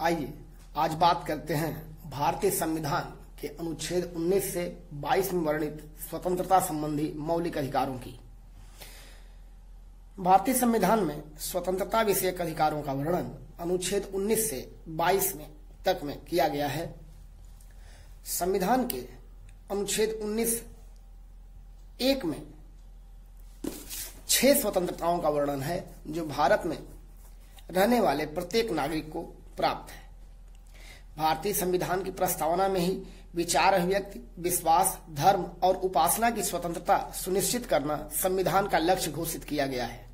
आइए आज बात करते हैं भारतीय संविधान के अनुच्छेद 19 से 22 में वर्णित स्वतंत्रता संबंधी मौलिक अधिकारों की। भारतीय संविधान में स्वतंत्रता विषयक अधिकारों का वर्णन अनुच्छेद 19 से 22 में तक में किया गया है। संविधान के अनुच्छेद 19(1) में 6 स्वतंत्रताओं का वर्णन है जो भारत में रहने वाले प्रत्येक नागरिक को प्राप्त है। भारतीय संविधान की प्रस्तावना में ही विचार अभिव्यक्ति, विश्वास, धर्म और उपासना की स्वतंत्रता सुनिश्चित करना संविधान का लक्ष्य घोषित किया गया है।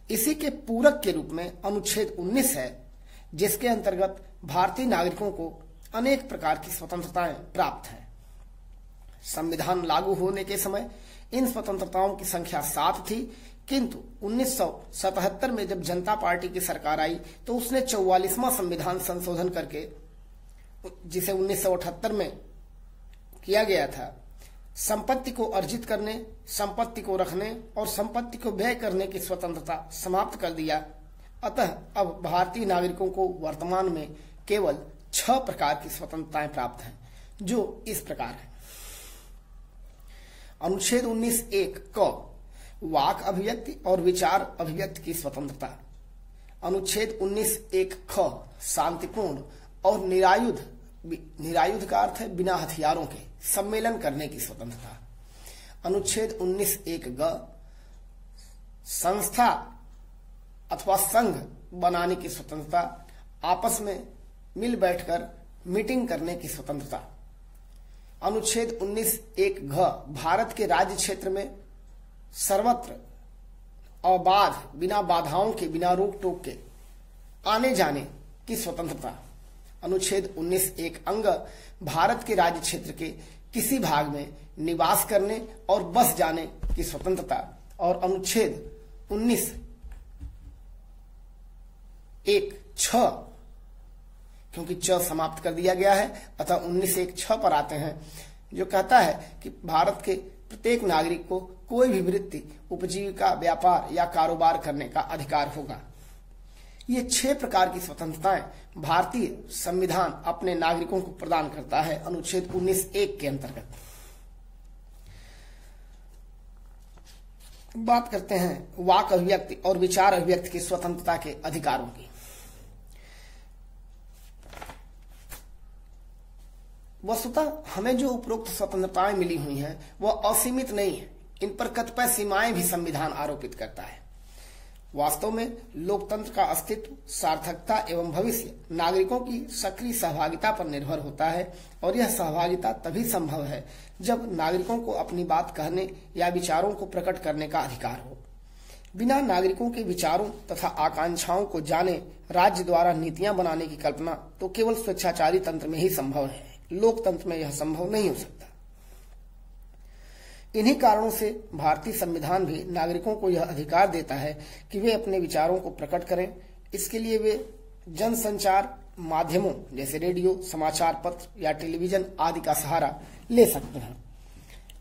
इसी के पूरक के रूप में अनुच्छेद 19 है, जिसके अंतर्गत भारतीय नागरिकों को अनेक प्रकार की स्वतंत्रताएं प्राप्त हैं। संविधान लागू होने के समय इन स्वतंत्रताओं की संख्या 7 थी, किंतु 1977 में जब जनता पार्टी की सरकार आई तो उसने 44वां संविधान संशोधन करके, जिसे 1978 में किया गया था, संपत्ति को अर्जित करने, संपत्ति को रखने और संपत्ति को व्यय करने की स्वतंत्रता समाप्त कर दिया। अतः अब भारतीय नागरिकों को वर्तमान में केवल 6 प्रकार की स्वतंत्रताएं प्राप्त हैं, जो इस प्रकार है। अनुच्छेद 19(1) क वाक अभिव्यक्ति और विचार अभिव्यक्ति की स्वतंत्रता। अनुच्छेद 19(1) ख शांतिपूर्ण और निरायुध का अर्थ है बिना हथियारों के सम्मेलन करने की स्वतंत्रता। अनुच्छेद 19(1) ग संस्था अथवा संघ बनाने की स्वतंत्रता, आपस में मिल बैठकर मीटिंग करने की स्वतंत्रता। अनुच्छेद 19(1) घ भारत के राज्य क्षेत्र में सर्वत्र अबाध, बिना बाधाओं के, बिना रोक टोक के आने जाने की स्वतंत्रता। अनुच्छेद 19(1) अंग भारत के राज्य क्षेत्र के किसी भाग में निवास करने और बस जाने की स्वतंत्रता। और अनुच्छेद 19(1) छ, क्योंकि च समाप्त कर दिया गया है, अतः 19(1) छ पर आते हैं, जो कहता है कि भारत के प्रत्येक नागरिक को कोई भी वृत्ति, उपजीविका, व्यापार या कारोबार करने का अधिकार होगा। ये 6 प्रकार की स्वतंत्रताएं भारतीय संविधान अपने नागरिकों को प्रदान करता है अनुच्छेद 19(1) के अंतर्गत। बात करते हैं वाक अभिव्यक्ति और विचार अभिव्यक्ति की स्वतंत्रता के अधिकारों की। वस्तुतः हमें जो उपरोक्त स्वतंत्रताएं मिली हुई हैं वह असीमित नहीं है। इन पर कतिपय सीमाएं भी संविधान आरोपित करता है। वास्तव में लोकतंत्र का अस्तित्व, सार्थकता एवं भविष्य नागरिकों की सक्रिय सहभागिता पर निर्भर होता है, और यह सहभागिता तभी संभव है जब नागरिकों को अपनी बात कहने या विचारों को प्रकट करने का अधिकार हो। बिना नागरिकों के विचारों तथा आकांक्षाओं को जाने राज्य द्वारा नीतियां बनाने की कल्पना तो केवल स्वेच्छाचारी तंत्र में ही संभव है। लोकतंत्र में यह संभव नहीं हो सकता। इन्हीं कारणों से भारतीय संविधान भी नागरिकों को यह अधिकार देता है कि वे अपने विचारों को प्रकट करें। इसके लिए वे जनसंचार माध्यमों जैसे रेडियो, समाचार पत्र या टेलीविजन आदि का सहारा ले सकते हैं।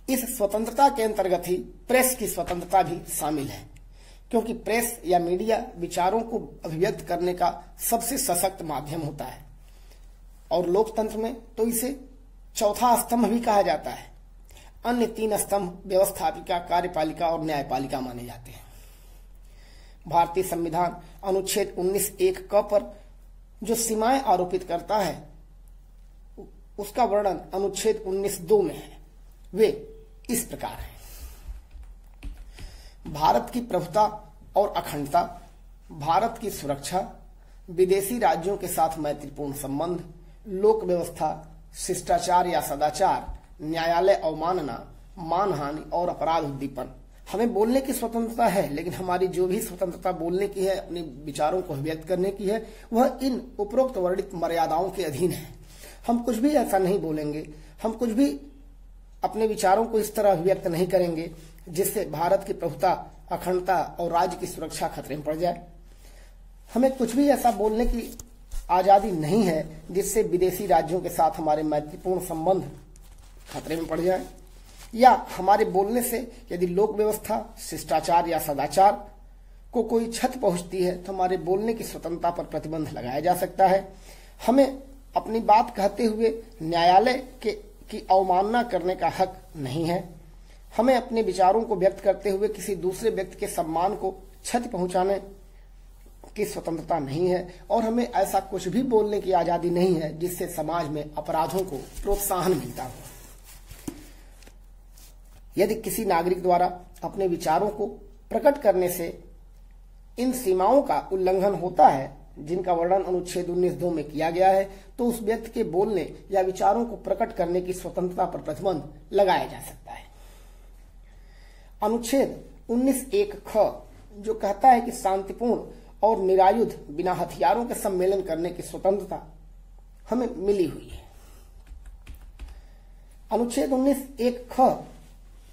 इस स्वतंत्रता के अंतर्गत ही प्रेस की स्वतंत्रता भी शामिल है, क्योंकि प्रेस या मीडिया विचारों को अभिव्यक्त करने का सबसे सशक्त माध्यम होता है, और लोकतंत्र में तो इसे चौथा स्तंभ भी कहा जाता है। अन्य 3 स्तंभ व्यवस्थापिका, कार्यपालिका और न्यायपालिका माने जाते हैं। भारतीय संविधान अनुच्छेद 19(1) क पर जो सीमाएं आरोपित करता है उसका वर्णन अनुच्छेद 19(2) में है। वे इस प्रकार हैं। भारत की प्रभुता और अखंडता, भारत की सुरक्षा, विदेशी राज्यों के साथ मैत्रीपूर्ण संबंध, लोक व्यवस्था, शिष्टाचार या सदाचार, न्यायालय अवमानना, मानहानि और अपराध उद्दीपन। हमें बोलने की स्वतंत्रता है, लेकिन हमारी जो भी स्वतंत्रता बोलने की है, अपने विचारों को व्यक्त करने की है, वह इन उपरोक्त वर्णित मर्यादाओं के अधीन है। हम कुछ भी ऐसा नहीं बोलेंगे, हम कुछ भी अपने विचारों को इस तरह व्यक्त नहीं करेंगे जिससे भारत की प्रभुता, अखंडता और राज्य की सुरक्षा खतरे में पड़ जाए। हमें कुछ भी ऐसा बोलने की आजादी नहीं है जिससे विदेशी राज्यों के साथ हमारे मैत्रीपूर्ण संबंध खतरे में पड़ जाए, या हमारे बोलने से यदि लोक व्यवस्था, शिष्टाचार या सदाचार को कोई क्षति पहुंचती है तो हमारे बोलने की स्वतंत्रता पर प्रतिबंध लगाया जा सकता है। हमें अपनी बात कहते हुए न्यायालय की अवमानना करने का हक नहीं है। हमें अपने विचारों को व्यक्त करते हुए किसी दूसरे व्यक्ति के सम्मान को क्षति पहुंचाने की स्वतंत्रता नहीं है और हमें ऐसा कुछ भी बोलने की आजादी नहीं है जिससे समाज में अपराधों को प्रोत्साहन मिलता हो। यदि किसी नागरिक द्वारा अपने विचारों को प्रकट करने से इन सीमाओं का उल्लंघन होता है जिनका वर्णन अनुच्छेद 19(2) में किया गया है, तो उस व्यक्ति के बोलने या विचारों को प्रकट करने की स्वतंत्रता पर प्रतिबंध लगाया जा सकता है। अनुच्छेद 19(1) ख जो कहता है कि शांतिपूर्ण और निरायुध बिना हथियारों के सम्मेलन करने की स्वतंत्रता हमें मिली हुई है। अनुच्छेद 19(1) ख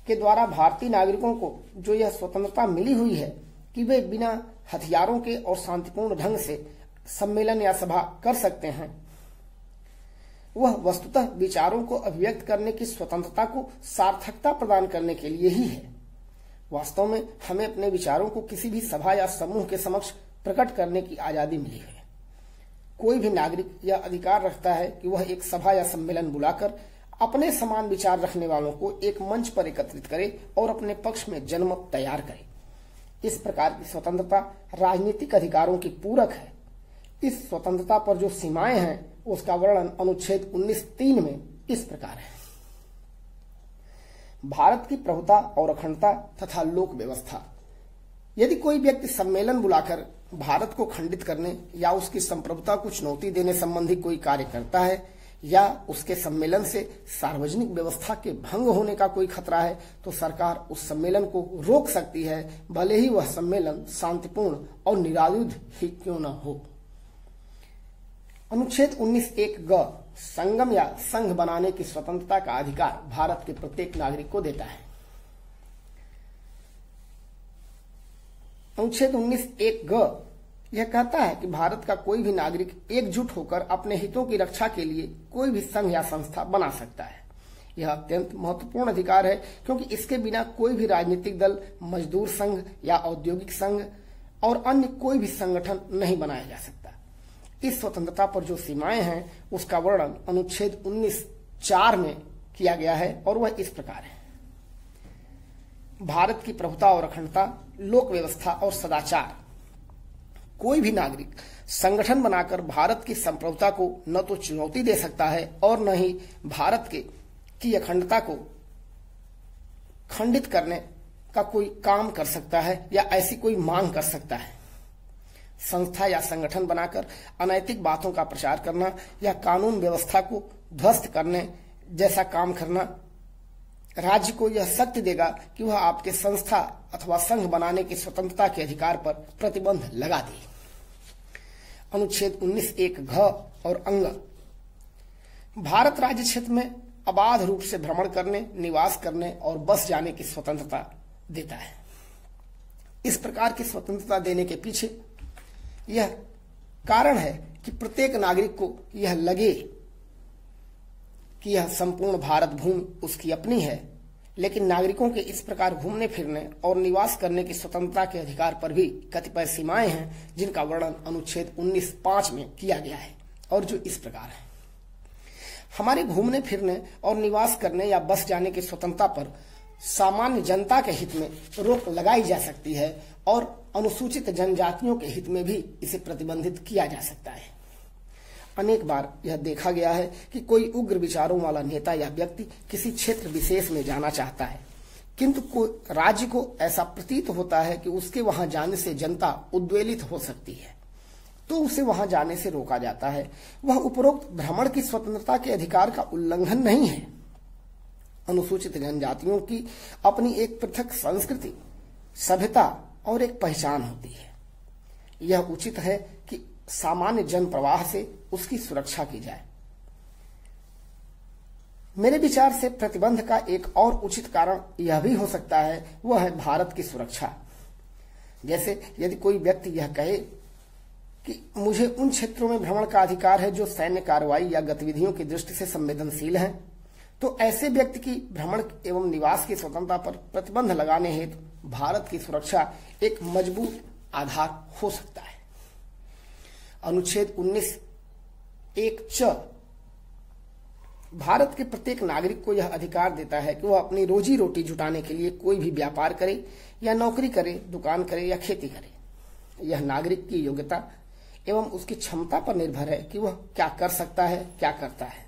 के द्वारा भारतीय नागरिकों को जो यह स्वतंत्रता मिली हुई है कि वे बिना हथियारों के और शांतिपूर्ण ढंग से सम्मेलन या सभा कर सकते हैं, वह वस्तुतः विचारों को अभिव्यक्त करने की स्वतंत्रता को सार्थकता प्रदान करने के लिए ही है। वास्तव में हमें अपने विचारों को किसी भी सभा या समूह के समक्ष प्रकट करने की आजादी मिली है। कोई भी नागरिक यह अधिकार रखता है कि वह एक सभा या सम्मेलन बुलाकर अपने समान विचार रखने वालों को एक मंच पर एकत्रित करे और अपने पक्ष में जनमत तैयार करे। इस प्रकार की स्वतंत्रता राजनीतिक अधिकारों की पूरक है। इस स्वतंत्रता पर जो सीमाएं हैं उसका वर्णन अनुच्छेद 19(3) में इस प्रकार है। भारत की प्रभुता और अखंडता तथा लोक व्यवस्था। यदि कोई व्यक्ति सम्मेलन बुलाकर भारत को खंडित करने या उसकी संप्रभुता को चुनौती देने संबंधी कोई कार्य करता है या उसके सम्मेलन से सार्वजनिक व्यवस्था के भंग होने का कोई खतरा है, तो सरकार उस सम्मेलन को रोक सकती है, भले ही वह सम्मेलन शांतिपूर्ण और निरायुध ही क्यों न हो। अनुच्छेद 19(1) ग संगम या संघ बनाने की स्वतंत्रता का अधिकार भारत के प्रत्येक नागरिक को देता है। अनुच्छेद 19(1) ग यह कहता है कि भारत का कोई भी नागरिक एकजुट होकर अपने हितों की रक्षा के लिए कोई भी संघ या संस्था बना सकता है। यह अत्यंत महत्वपूर्ण अधिकार है क्योंकि इसके बिना कोई भी राजनीतिक दल, मजदूर संघ या औद्योगिक संघ और अन्य कोई भी संगठन नहीं बनाया जा सकता। इस स्वतंत्रता पर जो सीमाएं हैं उसका वर्णन अनुच्छेद 19(4) में किया गया है और वह इस प्रकार है। भारत की प्रभुता और अखंडता, लोक व्यवस्था और सदाचार। कोई भी नागरिक संगठन बनाकर भारत की संप्रभुता को न तो चुनौती दे सकता है और न ही भारत की अखंडता को खंडित करने का कोई काम कर सकता है या ऐसी कोई मांग कर सकता है। संस्था या संगठन बनाकर अनैतिक बातों का प्रचार करना या कानून व्यवस्था को ध्वस्त करने जैसा काम करना राज्य को यह शक्ति देगा कि वह आपके संस्था अथवा संघ बनाने की स्वतंत्रता के अधिकार पर प्रतिबंध लगा दे। अनुच्छेद 19(1) घ और अंग। भारत राज्य क्षेत्र में अबाध रूप से भ्रमण करने, निवास करने और बस जाने की स्वतंत्रता देता है। इस प्रकार की स्वतंत्रता देने के पीछे यह कारण है कि प्रत्येक नागरिक को यह लगे कि यह संपूर्ण भारत भूमि उसकी अपनी है, लेकिन नागरिकों के इस प्रकार घूमने फिरने और निवास करने की स्वतंत्रता के अधिकार पर भी कतिपय सीमाएं हैं जिनका वर्णन अनुच्छेद 19(5) में किया गया है और जो इस प्रकार है। हमारे घूमने फिरने और निवास करने या बस जाने की स्वतंत्रता पर सामान्य जनता के हित में रोक लगाई जा सकती है और अनुसूचित जनजातियों के हित में भी इसे प्रतिबंधित किया जा सकता है। अनेक बार यह देखा गया है कि कोई उग्र विचारों वाला नेता या व्यक्ति किसी क्षेत्र विशेष में जाना चाहता है, किंतु राज्य को ऐसा प्रतीत होता है कि उसके वहां जाने से जनता उद्वेलित हो सकती है, तो उसे वहां जाने से रोका जाता है। वह उपरोक्त भ्रमण की स्वतंत्रता के अधिकार का उल्लंघन नहीं है। अनुसूचित जनजातियों की अपनी एक पृथक संस्कृति, सभ्यता और एक पहचान होती है। यह उचित है कि सामान्य जन प्रवाह से उसकी सुरक्षा की जाए। मेरे विचार से प्रतिबंध का एक और उचित कारण यह भी हो सकता है, वह है भारत की सुरक्षा। जैसे यदि कोई व्यक्ति यह कहे कि मुझे उन क्षेत्रों में भ्रमण का अधिकार है जो सैन्य कार्रवाई या गतिविधियों की दृष्टि से संवेदनशील हैं, तो ऐसे व्यक्ति की भ्रमण एवं निवास की स्वतंत्रता पर प्रतिबंध लगाने हेतु भारत की सुरक्षा एक मजबूत आधार हो सकता है। अनुच्छेद एक च भारत के प्रत्येक नागरिक को यह अधिकार देता है कि वह अपनी रोजी रोटी जुटाने के लिए कोई भी व्यापार करे या नौकरी करे, दुकान करे या खेती करे। यह नागरिक की योग्यता एवं उसकी क्षमता पर निर्भर है कि वह क्या कर सकता है, क्या करता है।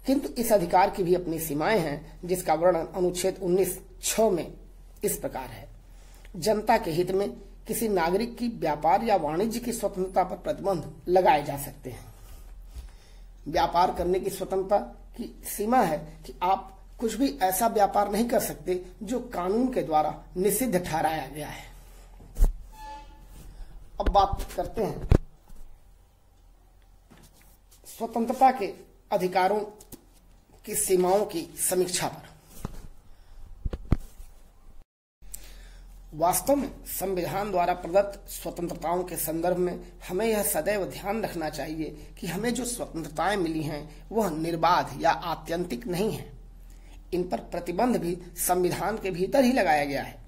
किंतु इस अधिकार की भी अपनी सीमाएं हैं, जिसका वर्णन अनुच्छेद 19(6) में इस प्रकार है। जनता के हित में किसी नागरिक की व्यापार या वाणिज्य की स्वतंत्रता पर प्रतिबंध लगाए जा सकते हैं। व्यापार करने की स्वतंत्रता की सीमा है कि आप कुछ भी ऐसा व्यापार नहीं कर सकते जो कानून के द्वारा निषिद्ध ठहराया गया है। अब बात करते हैं स्वतंत्रता के अधिकारों की सीमाओं की समीक्षा पर। वास्तव में संविधान द्वारा प्रदत्त स्वतंत्रताओं के संदर्भ में हमें यह सदैव ध्यान रखना चाहिए कि हमें जो स्वतंत्रताएं मिली हैं वह निर्बाध या आत्यंतिक नहीं है। इन पर प्रतिबंध भी संविधान के भीतर ही लगाया गया है।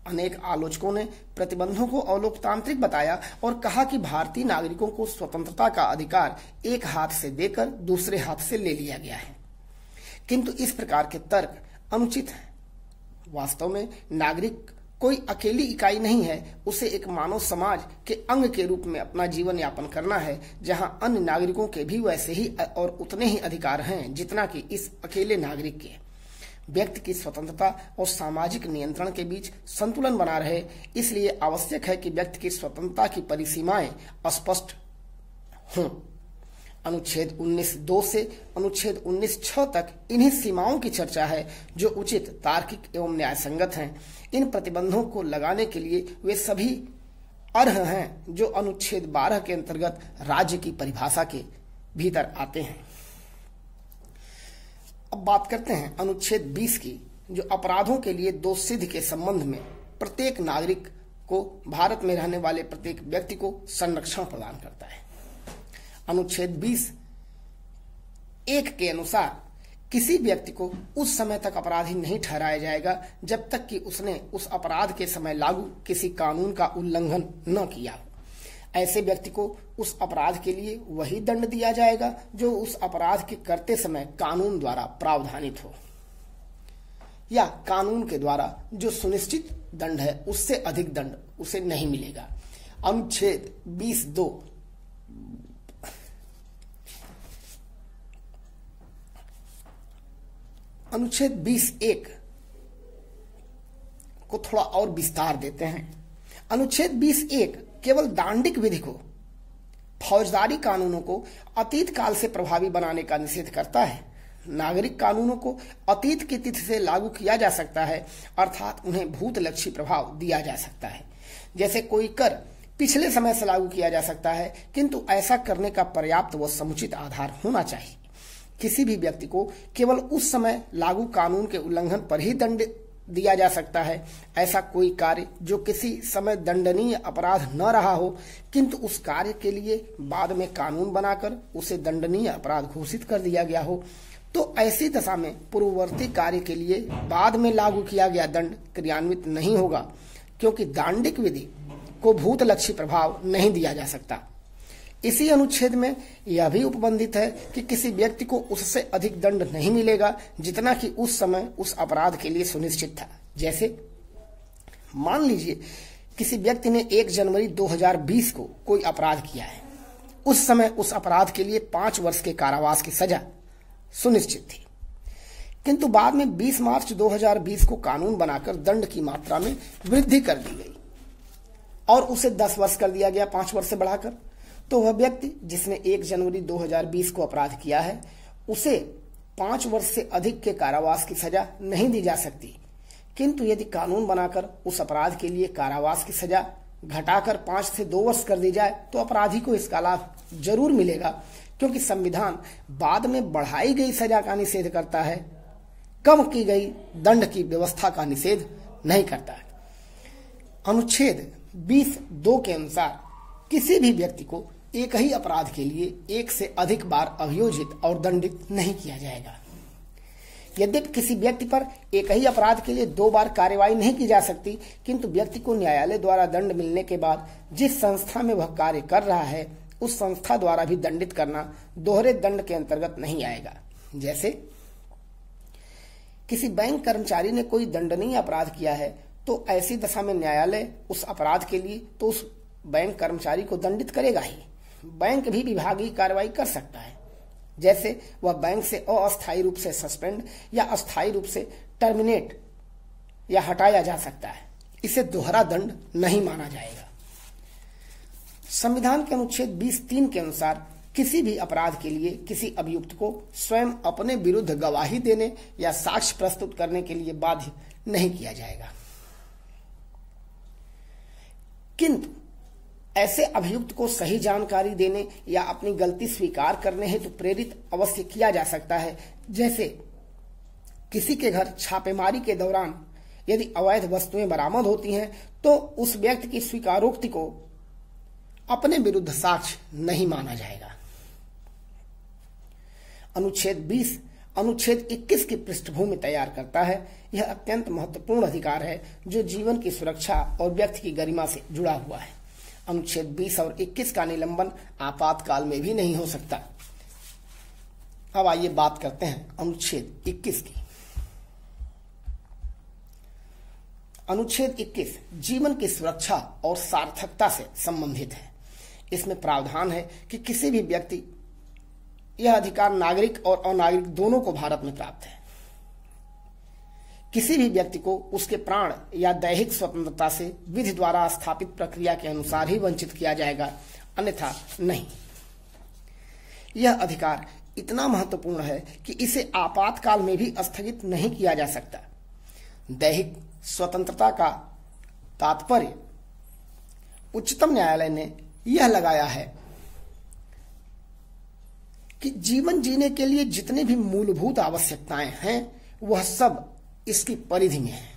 अनेक आलोचकों ने प्रतिबंधों को अलोकतांत्रिक बताया और कहा कि भारतीय नागरिकों को स्वतंत्रता का अधिकार एक हाथ से देकर दूसरे हाथ से ले लिया गया है, किंतु इस प्रकार के तर्क अनुचित हैं। वास्तव में नागरिक कोई अकेली इकाई नहीं है, उसे एक मानव समाज के अंग के रूप में अपना जीवन यापन करना है, जहां अन्य नागरिकों के भी वैसे ही और उतने ही अधिकार हैं जितना कि इस अकेले नागरिक के। व्यक्ति की स्वतंत्रता और सामाजिक नियंत्रण के बीच संतुलन बना रहे, इसलिए आवश्यक है कि व्यक्ति की स्वतंत्रता की परिसीमाएं स्पष्ट हों। अनुच्छेद 19(2) से अनुच्छेद 19(6) तक इन्हीं सीमाओं की चर्चा है जो उचित, तार्किक एवं न्यायसंगत हैं। इन प्रतिबंधों को लगाने के लिए वे सभी अर्ह हैं जो अनुच्छेद 12 के अंतर्गत राज्य की परिभाषा के भीतर आते हैं। अब बात करते हैं अनुच्छेद 20 की, जो अपराधों के लिए दोष सिद्ध के संबंध में प्रत्येक नागरिक को, भारत में रहने वाले प्रत्येक व्यक्ति को संरक्षण प्रदान करता है। अनुच्छेद 20(1) के अनुसार किसी व्यक्ति को उस समय तक अपराधी नहीं ठहराया जाएगा जब तक कि उसने उस अपराध के समय लागू किसी कानून का उल्लंघन न किया हो। ऐसे व्यक्ति को उस अपराध के लिए वही दंड दिया जाएगा जो उस अपराध के करते समय कानून द्वारा प्रावधानित हो, या कानून के द्वारा जो सुनिश्चित दंड है उससे अधिक दंड उसे नहीं मिलेगा। अनुच्छेद 20(2) अनुच्छेद 20(1) को थोड़ा और विस्तार देते हैं। अनुच्छेद 20(1) केवल दांडिक विधि को, फौजदारी कानूनों को अतीत काल से प्रभावी बनाने का निषेध करता है। नागरिक कानूनों को अतीत की तिथि से लागू किया जा सकता है, अर्थात उन्हें भूतलक्षी प्रभाव दिया जा सकता है। जैसे कोई कर पिछले समय से लागू किया जा सकता है, किंतु ऐसा करने का पर्याप्त व समुचित आधार होना चाहिए। किसी भी व्यक्ति को केवल उस समय लागू कानून के उल्लंघन पर ही दंड दिया जा सकता है। ऐसा कोई कार्य जो किसी समय दंडनीय अपराध न रहा हो, किंतु उस कार्य के लिए बाद में कानून बनाकर उसे दंडनीय अपराध घोषित कर दिया गया हो, तो ऐसी दशा में पूर्ववर्ती कार्य के लिए बाद में लागू किया गया दंड क्रियान्वित नहीं होगा, क्योंकि दांडिक विधि को भूतलक्षी प्रभाव नहीं दिया जा सकता। इसी अनुच्छेद में यह भी उपबंधित है कि किसी व्यक्ति को उससे अधिक दंड नहीं मिलेगा जितना कि उस समय उस अपराध के लिए सुनिश्चित था। जैसे मान लीजिए किसी व्यक्ति ने 1 जनवरी 2020 को कोई अपराध किया है। उस समय उस अपराध के लिए 5 वर्ष के कारावास की सजा सुनिश्चित थी, किंतु बाद में 20 मार्च 2020 को कानून बनाकर दंड की मात्रा में वृद्धि कर दी गई और उसे 10 वर्ष कर दिया गया, 5 वर्ष से बढ़ाकर। तो वह व्यक्ति जिसने 1 जनवरी 2020 को अपराध किया है, उसे 5 वर्ष से अधिक के कारावास की सजा नहीं दी जा सकती, किंतु यदि कानून बनाकर उस अपराध के लिए कारावास की सजा घटाकर 5 से 2 वर्ष कर दी जाए तो अपराधी को इसका लाभ जरूर मिलेगा, क्योंकि संविधान बाद में बढ़ाई गई सजा का निषेध करता है, कम की गई दंड की व्यवस्था का निषेध नहीं करता है। अनुच्छेद 20(2) के अनुसार किसी भी व्यक्ति को एक ही अपराध के लिए 1 से अधिक बार अभियोजित और दंडित नहीं किया जाएगा। यद्यपि किसी व्यक्ति पर एक ही अपराध के लिए 2 बार कार्यवाही नहीं की जा सकती, किंतु व्यक्ति को न्यायालय द्वारा दंड मिलने के बाद जिस संस्था में वह कार्य कर रहा है उस संस्था द्वारा भी दंडित करना दोहरे दंड के अंतर्गत नहीं आएगा। जैसे किसी बैंक कर्मचारी ने कोई दंडनीय अपराध किया है तो ऐसी दशा में न्यायालय उस अपराध के लिए तो उस बैंक कर्मचारी को दंडित करेगा ही। बैंक भी विभागीय कार्रवाई कर सकता है, जैसे वह बैंक से अस्थायी रूप से सस्पेंड या अस्थायी रूप से टर्मिनेट या हटाया जा सकता है। इसे दोहरा दंड नहीं माना जाएगा। संविधान के अनुच्छेद 20(3) के अनुसार किसी भी अपराध के लिए किसी अभियुक्त को स्वयं अपने विरुद्ध गवाही देने या साक्ष्य प्रस्तुत करने के लिए बाध्य नहीं किया जाएगा, किंतु ऐसे अभियुक्त को सही जानकारी देने या अपनी गलती स्वीकार करने हेतु प्रेरित अवश्य किया जा सकता है। जैसे किसी के घर छापेमारी के दौरान यदि अवैध वस्तुएं बरामद होती हैं तो उस व्यक्ति की स्वीकारोक्ति को अपने विरुद्ध साक्ष्य नहीं माना जाएगा। अनुच्छेद 20 अनुच्छेद 21 की पृष्ठभूमि तैयार करता है। यह अत्यंत महत्वपूर्ण अधिकार है जो जीवन की सुरक्षा और व्यक्ति की गरिमा से जुड़ा हुआ है। अनुच्छेद 20 और 21 का निलंबन आपातकाल में भी नहीं हो सकता। अब आइए बात करते हैं अनुच्छेद 21 की। अनुच्छेद 21 जीवन की सुरक्षा और सार्थकता से संबंधित है। इसमें प्रावधान है कि किसी भी व्यक्ति, यह अधिकार नागरिक और अनागरिक दोनों को भारत में प्राप्त है, किसी भी व्यक्ति को उसके प्राण या दैहिक स्वतंत्रता से विधि द्वारा स्थापित प्रक्रिया के अनुसार ही वंचित किया जाएगा, अन्यथा नहीं। यह अधिकार इतना महत्वपूर्ण है कि इसे आपातकाल में भी स्थगित नहीं किया जा सकता। दैहिक स्वतंत्रता का तात्पर्य उच्चतम न्यायालय ने यह लगाया है कि जीवन जीने के लिए जितने भी मूलभूत आवश्यकताएं हैं वह सब इसकी परिधि में है।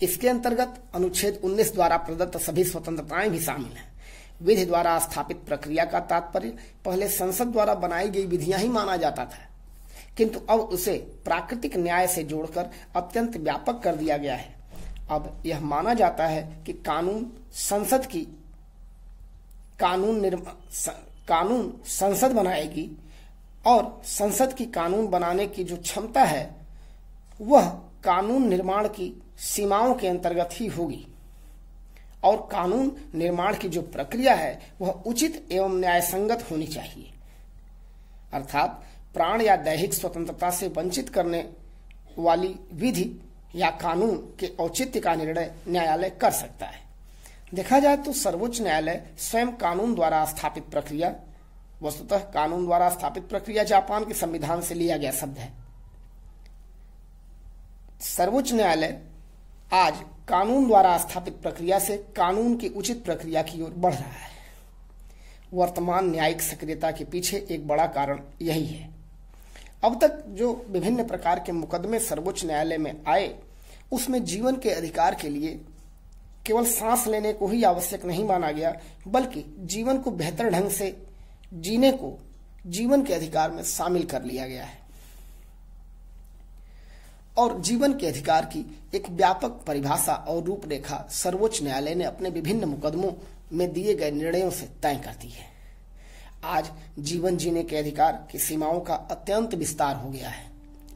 इसके अंतर्गत अनुच्छेद 19 द्वारा प्रदत्त सभी स्वतंत्रताएं भी शामिल हैं। विधि द्वारा स्थापित प्रक्रिया का तात्पर्य पहले संसद द्वारा बनाई गई विधियां ही माना जाता था, किंतु अब उसे प्राकृतिक न्याय से जोड़कर अत्यंत व्यापक कर दिया गया है। अब यह माना जाता है कि कानून संसद बनाएगी और संसद की कानून बनाने की जो क्षमता है वह कानून निर्माण की सीमाओं के अंतर्गत ही होगी और कानून निर्माण की जो प्रक्रिया है वह उचित एवं न्यायसंगत होनी चाहिए। अर्थात प्राण या दैहिक स्वतंत्रता से वंचित करने वाली विधि या कानून के औचित्य का निर्णय न्यायालय कर सकता है। देखा जाए तो सर्वोच्च न्यायालय स्वयं कानून द्वारा स्थापित प्रक्रिया, वस्तुतः कानून द्वारा स्थापित प्रक्रिया जापान के संविधान से लिया गया शब्द है। सर्वोच्च न्यायालय आज कानून द्वारा स्थापित प्रक्रिया से कानून की उचित प्रक्रिया की ओर बढ़ रहा है। वर्तमान न्यायिक सक्रियता के पीछे एक बड़ा कारण यही है। अब तक जो विभिन्न प्रकार के मुकदमे सर्वोच्च न्यायालय में आए उसमें जीवन के अधिकार के लिए केवल सांस लेने को ही आवश्यक नहीं माना गया, बल्कि जीवन को बेहतर ढंग से जीने को जीवन के अधिकार में शामिल कर लिया गया है और जीवन के अधिकार की एक व्यापक परिभाषा और रूपरेखा सर्वोच्च न्यायालय ने अपने विभिन्न मुकदमों में दिए गए निर्णयों से तय कर दी है। आज जीवन जीने के अधिकार की सीमाओं का अत्यंत विस्तार हो गया है।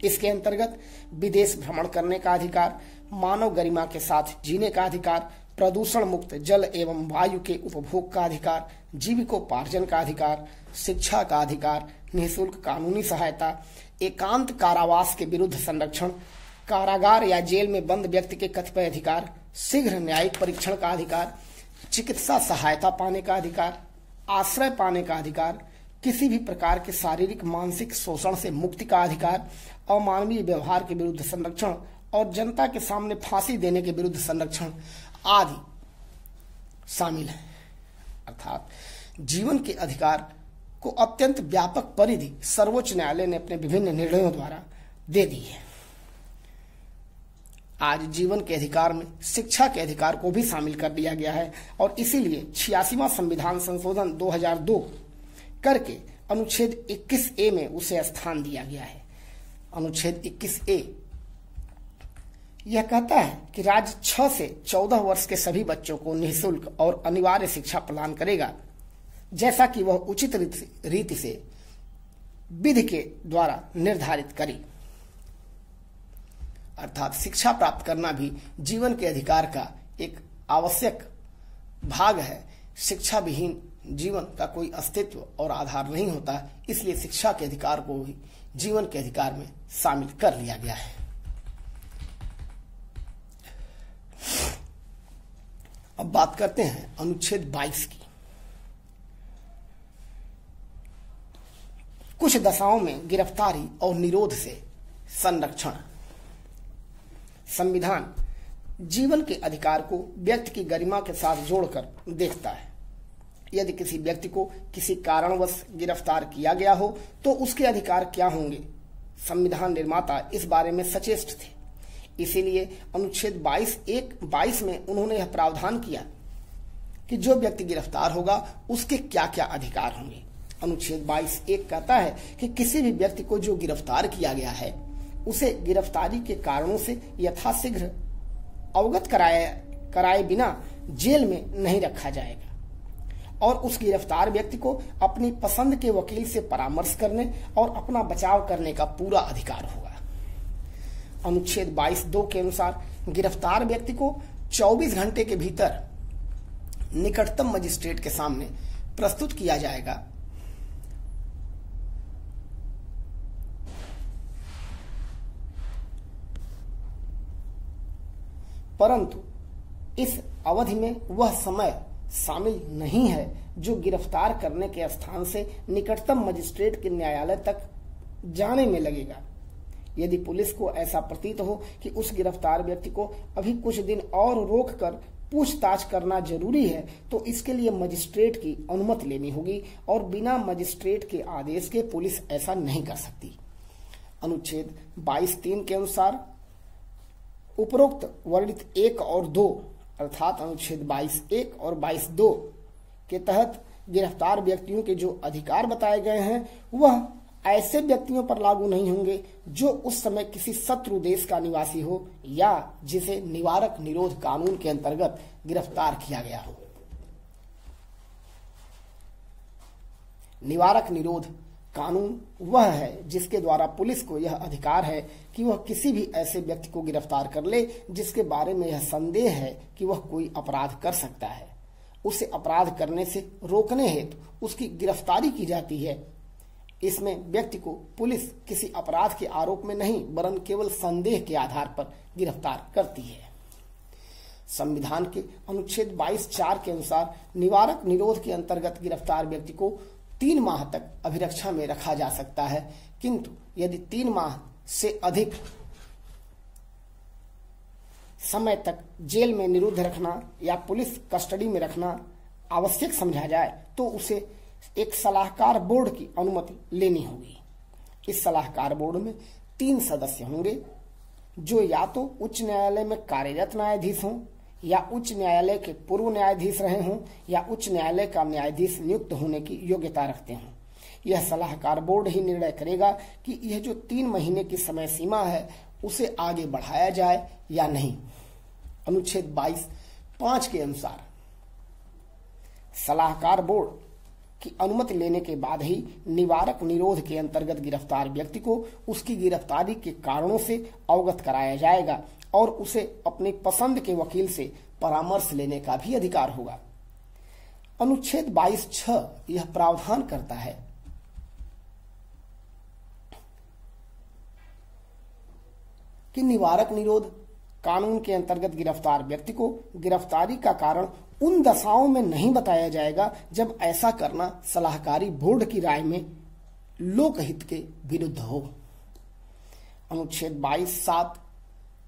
इसके अंतर्गत विदेश भ्रमण करने का अधिकार, मानव गरिमा के साथ जीने का अधिकार, प्रदूषण मुक्त जल एवं वायु के उपभोग का अधिकार, जीविकोपार्जन का अधिकार, शिक्षा का अधिकार, निःशुल्क कानूनी सहायता, एकांत कारावास के विरुद्ध संरक्षण, कारागार या जेल में बंद व्यक्ति के कतिपय अधिकार, शीघ्र न्यायिक परीक्षण का अधिकार, चिकित्सा सहायता पाने का अधिकार, आश्रय पाने का अधिकार, किसी भी प्रकार के शारीरिक मानसिक शोषण से मुक्ति का अधिकार, अमानवीय व्यवहार के विरुद्ध संरक्षण और जनता के सामने फांसी देने के विरुद्ध संरक्षण आदि शामिल है। अर्थात जीवन के अधिकार को अत्यंत व्यापक परिधि सर्वोच्च न्यायालय ने अपने विभिन्न निर्णयों द्वारा दे दी है। आज जीवन के अधिकार में शिक्षा के अधिकार को भी शामिल कर दिया गया है और इसीलिए 86वां संविधान संशोधन 2002 करके अनुच्छेद 21A में उसे स्थान दिया गया है। अनुच्छेद 21A यह कहता है कि राज्य 6 से 14 वर्ष के सभी बच्चों को निःशुल्क और अनिवार्य शिक्षा प्रदान करेगा, जैसा कि वह उचित रीति से विधि के द्वारा निर्धारित करे। अर्थात शिक्षा प्राप्त करना भी जीवन के अधिकार का एक आवश्यक भाग है। शिक्षा विहीन जीवन का कोई अस्तित्व और आधार नहीं होता, इसलिए शिक्षा के अधिकार को भी जीवन के अधिकार में शामिल कर लिया गया है। अब बात करते हैं अनुच्छेद 22 की। कुछ दशाओं में गिरफ्तारी और निरोध से संरक्षण। संविधान जीवन के अधिकार को व्यक्ति की गरिमा के साथ जोड़कर देखता है। यदि किसी व्यक्ति को किसी कारणवश गिरफ्तार किया गया हो तो उसके अधिकार क्या होंगे, संविधान निर्माता इस बारे में सचेष्ट थे। इसीलिए अनुच्छेद 22 में उन्होंने यह प्रावधान किया कि जो व्यक्ति गिरफ्तार होगा उसके क्या क्या अधिकार होंगे। अनुच्छेद 22(1) कहता है कि किसी भी व्यक्ति को जो गिरफ्तार किया गया है उसे गिरफ्तारी के कारणों से यथाशीघ्र अवगत कराए बिना जेल में नहीं रखा जाएगा और उस गिरफ्तार व्यक्ति को अपनी पसंद के वकील से परामर्श करने और अपना बचाव करने का पूरा अधिकार होगा। अनुच्छेद 22(2) के अनुसार गिरफ्तार व्यक्ति को 24 घंटे के भीतर निकटतम मजिस्ट्रेट के सामने प्रस्तुत किया जाएगा। परंतु इस अवधि में वह समय शामिल नहीं है जो गिरफ्तार करने के स्थान से निकटतम मजिस्ट्रेट के न्यायालय तक जाने में लगेगा। यदि पुलिस को ऐसा प्रतीत हो कि उस गिरफ्तार व्यक्ति को अभी कुछ दिन और रोककर पूछताछ करना जरूरी है तो इसके लिए मजिस्ट्रेट की अनुमति लेनी होगी और बिना मजिस्ट्रेट के आदेश के पुलिस ऐसा नहीं कर सकती। अनुच्छेद 22(3) के अनुसार उपरोक्त वर्णित 1 और 2 अर्थात अनुच्छेद 22(1) और 22(2) के तहत गिरफ्तार व्यक्तियों के जो अधिकार बताए गए हैं वह ऐसे व्यक्तियों पर लागू नहीं होंगे जो उस समय किसी शत्रु देश का निवासी हो या जिसे निवारक निरोध कानून के अंतर्गत गिरफ्तार किया गया हो। निवारक निरोध कानून वह है जिसके द्वारा पुलिस को यह अधिकार है कि वह किसी भी ऐसे व्यक्ति को गिरफ्तार कर ले जिसके बारे में यह संदेह है कि वह कोई अपराध कर सकता है। उसे अपराध करने से रोकने हेतु उसकी गिरफ्तारी की जाती है। इसमें व्यक्ति को पुलिस किसी अपराध के आरोप में नहीं वरन केवल संदेह के आधार पर गिरफ्तार करती है। संविधान के अनुच्छेद 22(4) के अनुसार निवारक निरोध के अंतर्गत गिरफ्तार व्यक्ति को 3 माह तक अभिरक्षा में रखा जा सकता है, किंतु यदि 3 माह से अधिक समय तक जेल में निरुद्ध रखना या पुलिस कस्टडी में रखना आवश्यक समझा जाए तो उसे एक सलाहकार बोर्ड की अनुमति लेनी होगी। इस सलाहकार बोर्ड में 3 सदस्य होंगे जो या तो उच्च न्यायालय में कार्यरत न्यायाधीश हों या उच्च न्यायालय के पूर्व न्यायाधीश रहे हों या उच्च न्यायालय का न्यायाधीश नियुक्त होने की योग्यता रखते हों। यह सलाहकार बोर्ड ही निर्णय करेगा कि यह जो 3 महीने की समय सीमा है उसे आगे बढ़ाया जाए या नहीं। अनुच्छेद 22(5) के अनुसार सलाहकार बोर्ड की अनुमति लेने के बाद ही निवारक निरोध के अंतर्गत गिरफ्तार व्यक्ति को उसकी गिरफ्तारी के कारणों से अवगत कराया जाएगा और उसे अपनी पसंद के वकील से परामर्श लेने का भी अधिकार होगा। अनुच्छेद 22(6) यह प्रावधान करता है कि निवारक निरोध कानून के अंतर्गत गिरफ्तार व्यक्ति को गिरफ्तारी का कारण उन दशाओं में नहीं बताया जाएगा जब ऐसा करना सलाहकारी बोर्ड की राय में लोकहित के विरुद्ध हो। अनुच्छेद 22(7)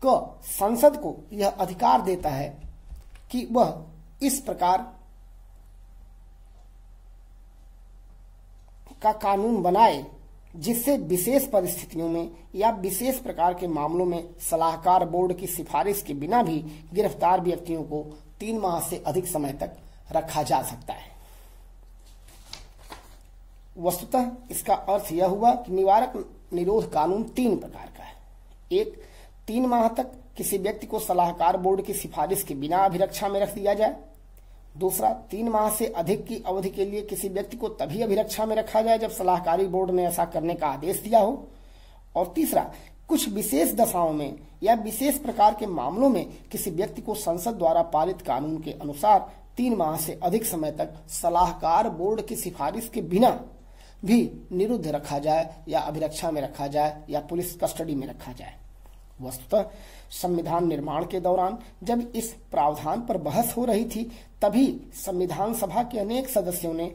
क संसद को यह अधिकार देता है कि वह इस प्रकार का कानून बनाए जिससे विशेष परिस्थितियों में या विशेष प्रकार के मामलों में सलाहकार बोर्ड की सिफारिश के बिना भी गिरफ्तार व्यक्तियों को 3 माह से अधिक समय तक रखा जा सकता है। वस्तुतः इसका अर्थ यह हुआ कि निवारक निरोध कानून 3 प्रकार का है। 1, 3 माह तक किसी व्यक्ति को सलाहकार बोर्ड की सिफारिश के बिना अभिरक्षा में रख दिया जाए। दूसरा, 3 माह से अधिक की अवधि के लिए किसी व्यक्ति को तभी अभिरक्षा में रखा जाए जब सलाहकारी बोर्ड ने ऐसा करने का आदेश दिया हो। और तीसरा, कुछ विशेष दशाओं में या विशेष प्रकार के मामलों में किसी व्यक्ति को संसद द्वारा पारित कानून के अनुसार 3 माह से अधिक समय तक सलाहकार बोर्ड की सिफारिश के बिना भी निरुद्ध रखा जाए या अभिरक्षा में रखा जाए या पुलिस कस्टडी में रखा जाए। वस्तुतः संविधान निर्माण के दौरान जब इस प्रावधान पर बहस हो रही थी, तभी संविधान सभा के अनेक सदस्यों ने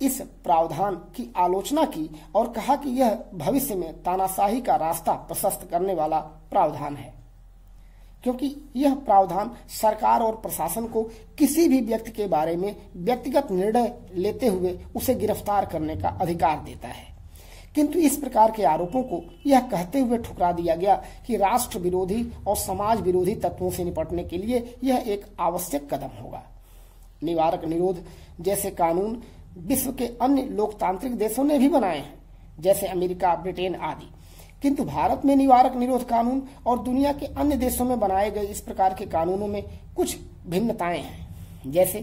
इस प्रावधान की आलोचना की और कहा कि यह भविष्य में तानाशाही का रास्ता प्रशस्त करने वाला प्रावधान है, क्योंकि यह प्रावधान सरकार और प्रशासन को किसी भी व्यक्ति के बारे में व्यक्तिगत निर्णय लेते हुए उसे गिरफ्तार करने का अधिकार देता है। किंतु इस प्रकार के आरोपों को यह कहते हुए ठुकरा दिया गया कि राष्ट्र विरोधी और समाज विरोधी तत्वों से निपटने के लिए यह एक आवश्यक कदम होगा। निवारक निरोध जैसे कानून विश्व के अन्य लोकतांत्रिक देशों ने भी बनाए हैं, जैसे अमेरिका, ब्रिटेन आदि। किंतु भारत में निवारक निरोध कानून और दुनिया के अन्य देशों में बनाए गए इस प्रकार के कानूनों में कुछ भिन्नताएं हैं। जैसे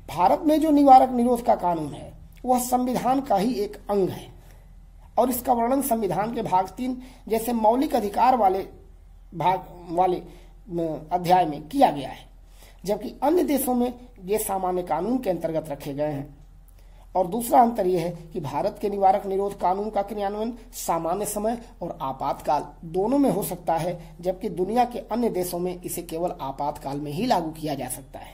भारत में जो निवारक निरोध का कानून है वह संविधान का ही एक अंग है और इसका वर्णन संविधान के भाग 3 जैसे मौलिक अधिकार वाले अध्याय में किया गया है, जबकि अन्य देशों में ये सामान्य कानून के अंतर्गत रखे गए हैं। और दूसरा अंतर यह है कि भारत के निवारक निरोध कानून का क्रियान्वयन सामान्य समय और आपातकाल दोनों में हो सकता है, जबकि दुनिया के अन्य देशों में इसे केवल आपातकाल में ही लागू किया जा सकता है।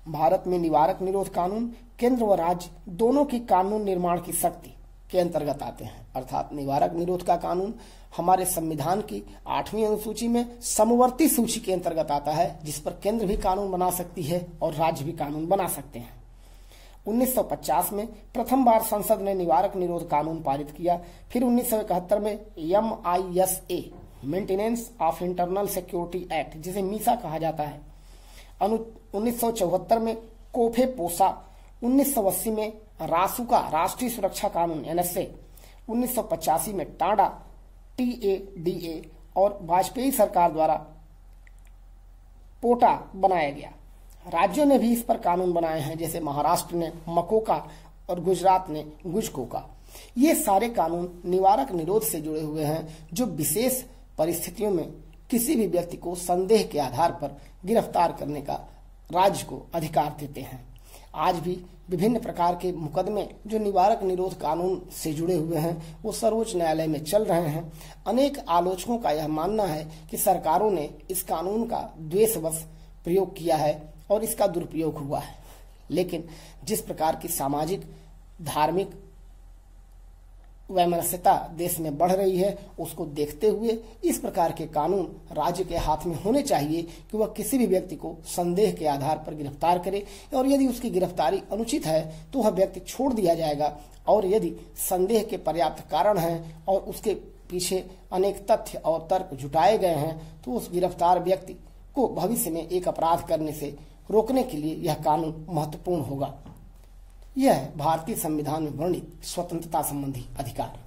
भारत में निवारक निरोध कानून केंद्र व राज्य दोनों की कानून निर्माण की शक्ति के अंतर्गत आते हैं। अर्थात निवारक निरोध का कानून हमारे संविधान की 8वीं अनुसूची में समवर्ती सूची के अंतर्गत आता है, जिस पर केंद्र भी कानून बना सकती है और राज्य भी कानून बना सकते हैं। 1950 में प्रथम बार संसद ने निवारक निरोध कानून पारित किया। फिर 1971 में MISA maintenance of internal security act, जिसे मीसा कहा जाता है, 1974 में कोफे पोसा, 1980 में रासुका राष्ट्रीय सुरक्षा कानून NSA, 1985 में टाडा TADA और वाजपेयी सरकार द्वारा पोटा बनाया गया। राज्यों ने भी इस पर कानून बनाए हैं, जैसे महाराष्ट्र ने मकोका और गुजरात ने गुजकोका। ये सारे कानून निवारक निरोध से जुड़े हुए हैं, जो विशेष परिस्थितियों में किसी भी व्यक्ति को संदेह के आधार पर गिरफ्तार करने का राज्य को अधिकार देते हैं। आज भी विभिन्न प्रकार के मुकदमे जो निवारक निरोध कानून से जुड़े हुए हैं वो सर्वोच्च न्यायालय में चल रहे हैं। अनेक आलोचकों का यह मानना है कि सरकारों ने इस कानून का द्वेषवश प्रयोग किया है और इसका दुरुपयोग हुआ है, लेकिन जिस प्रकार की सामाजिक धार्मिक वैमनस्यता देश में बढ़ रही है, उसको देखते हुए इस प्रकार के कानून राज्य के हाथ में होने चाहिए कि वह किसी भी व्यक्ति को संदेह के आधार पर गिरफ्तार करे, और यदि उसकी गिरफ्तारी अनुचित है तो वह व्यक्ति छोड़ दिया जाएगा, और यदि संदेह के पर्याप्त कारण हैं और उसके पीछे अनेक तथ्य और तर्क जुटाए गए हैं तो उस गिरफ्तार व्यक्ति को भविष्य में एक अपराध करने से रोकने के लिए यह कानून महत्वपूर्ण होगा। यह है भारतीय संविधान में वर्णित स्वतंत्रता संबंधी अधिकार।